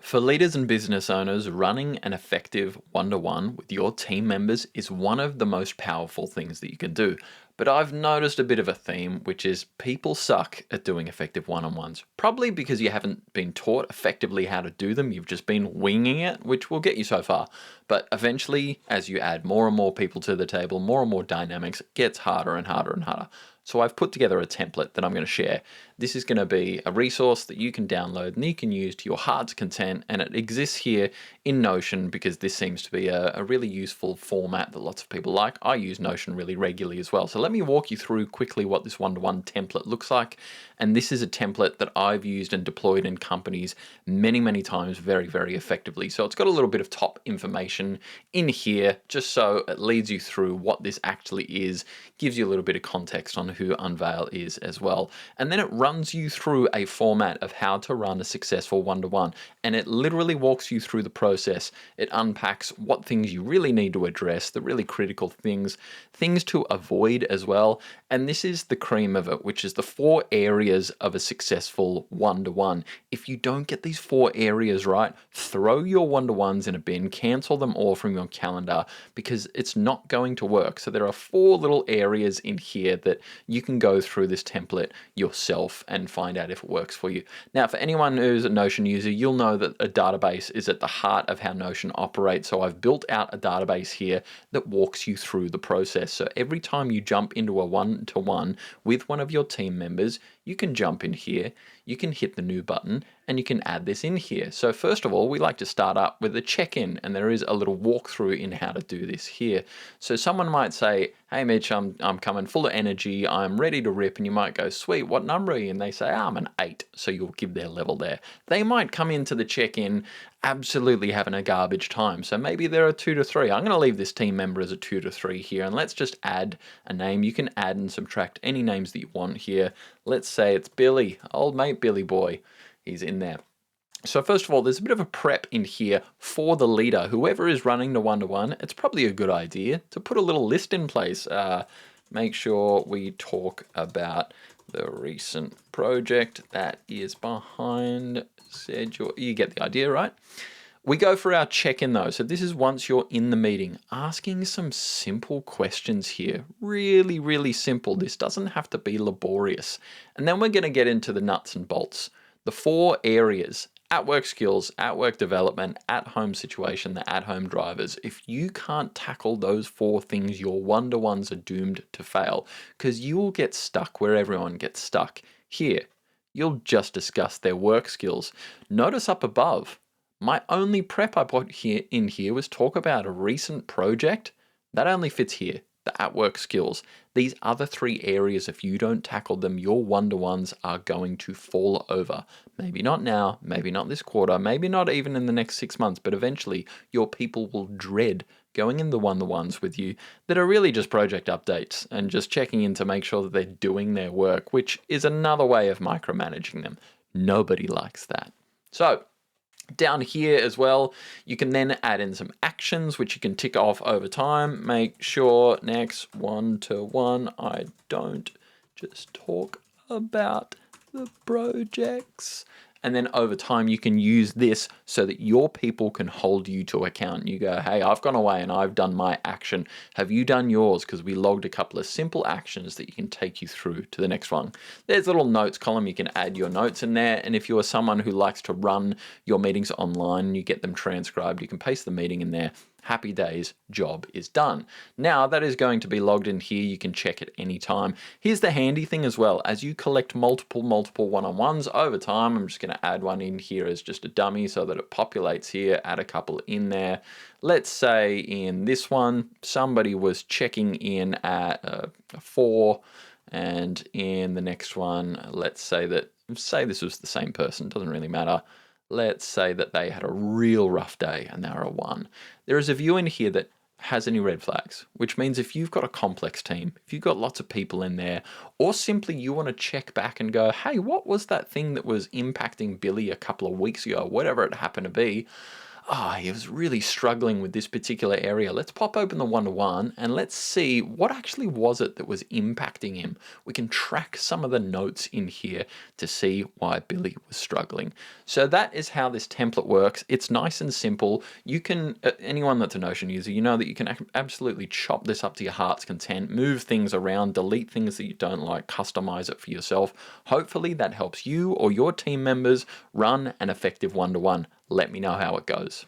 For leaders and business owners, running an effective one-to-one with your team members is one of the most powerful things that you can do. But I've noticed a bit of a theme, which is people suck at doing effective one-on-ones. Probably because you haven't been taught effectively how to do them, you've just been winging it, which will get you so far. But eventually, as you add more and more people to the table, more and more dynamics, it gets harder and harder and harder. So I've put together a template that I'm going to share. This is going to be a resource that you can download and you can use to your heart's content, and it exists here in Notion because this seems to be a really useful format that lots of people like. I use Notion really regularly as well. So let me walk you through quickly what this one-to-one template looks like. And this is a template that I've used and deployed in companies many, many times very, very effectively. So it's got a little bit of top information in here just so it leads you through what this actually is, gives you a little bit of context on who Unveil is as well. And then it runs you through a format of how to run a successful one-to-one. And it literally walks you through the process. It unpacks what things you really need to address, the really critical things to avoid as well. And this is the cream of it, which is the 4 areas of a successful one-to-one. If you don't get these 4 areas right, throw your one-to-ones in a bin, cancel them all from your calendar because it's not going to work. So there are 4 little areas in here that you can go through this template yourself and find out if it works for you. Now, for anyone who's a Notion user, you'll know that a database is at the heart of how Notion operates. So I've built out a database here that walks you through the process. So every time you jump into a one-to-one with one of your team members, you can jump in here, you can hit the new button, and you can add this in here. So first of all, we like to start up with a check-in, and there is a little walkthrough in how to do this here. So someone might say, hey Mitch, I'm coming full of energy, I'm ready to rip, and you might go, sweet, what number are you? And they say, I'm an 8, so you'll give their level there. They might come into the check-in absolutely having a garbage time, so maybe they're a 2 to 3. I'm going to leave this team member as a 2 to 3 here, and let's just add a name. You can add and subtract any names that you want here. Let's say it's Billy, old mate Billy boy. He's in there. So first of all, there's a bit of a prep in here for the leader. Whoever is running the one-to-one, it's probably a good idea to put a little list in place. Make sure we talk about the recent project that is behind schedule. You get the idea, right? We go for our check-in though. So this is once you're in the meeting, asking some simple questions here. Really, really simple. This doesn't have to be laborious. And then we're going to get into the nuts and bolts. The 4 areas: at-work skills, at-work development, at-home situation, the at-home drivers. If you can't tackle those 4 things, your one-to-ones are doomed to fail because you will get stuck where everyone gets stuck. Here, you'll just discuss their work skills. Notice up above, my only prep I put in here was talk about a recent project. That only fits here, the at-work skills. These other 3 areas, if you don't tackle them, your one-to-ones are going to fall over. Maybe not now, maybe not this quarter, maybe not even in the next 6 months, but eventually your people will dread going in the one-to-ones with you that are really just project updates and just checking in to make sure that they're doing their work, which is another way of micromanaging them. Nobody likes that. So down here as well, you can then add in some actions, which you can tick off over time. Make sure next one-to-one, I don't just talk about the projects. And then over time, you can use this so that your people can hold you to account. You go, hey, I've gone away and I've done my action. Have you done yours? Because we logged a couple of simple actions that you can take you through to the next one. There's a little notes column. You can add your notes in there. And if you are someone who likes to run your meetings online and you get them transcribed, you can paste the meeting in there. Happy days, job is done. Now that is going to be logged in here. You can check it anytime. Here's the handy thing as well. As you collect multiple one-on-ones over time, I'm just going to add one in here as just a dummy so that it populates here. Add a couple in there. Let's say in this one, somebody was checking in at a 4, and in the next one, let's say this was the same person, doesn't really matter. Let's say that they had a real rough day and they're a 1. There is a view in here that has any red flags, which means if you've got a complex team, if you've got lots of people in there, or simply you want to check back and go, hey, what was that thing that was impacting Billy a couple of weeks ago, whatever it happened to be? He was really struggling with this particular area. Let's pop open the one-to-one and let's see what actually was it that was impacting him. We can track some of the notes in here to see why Billy was struggling. So that is how this template works. It's nice and simple. You can, anyone that's a Notion user, you know that you can absolutely chop this up to your heart's content, move things around, delete things that you don't like, customize it for yourself. Hopefully that helps you or your team members run an effective one-to-one. Let me know how it goes.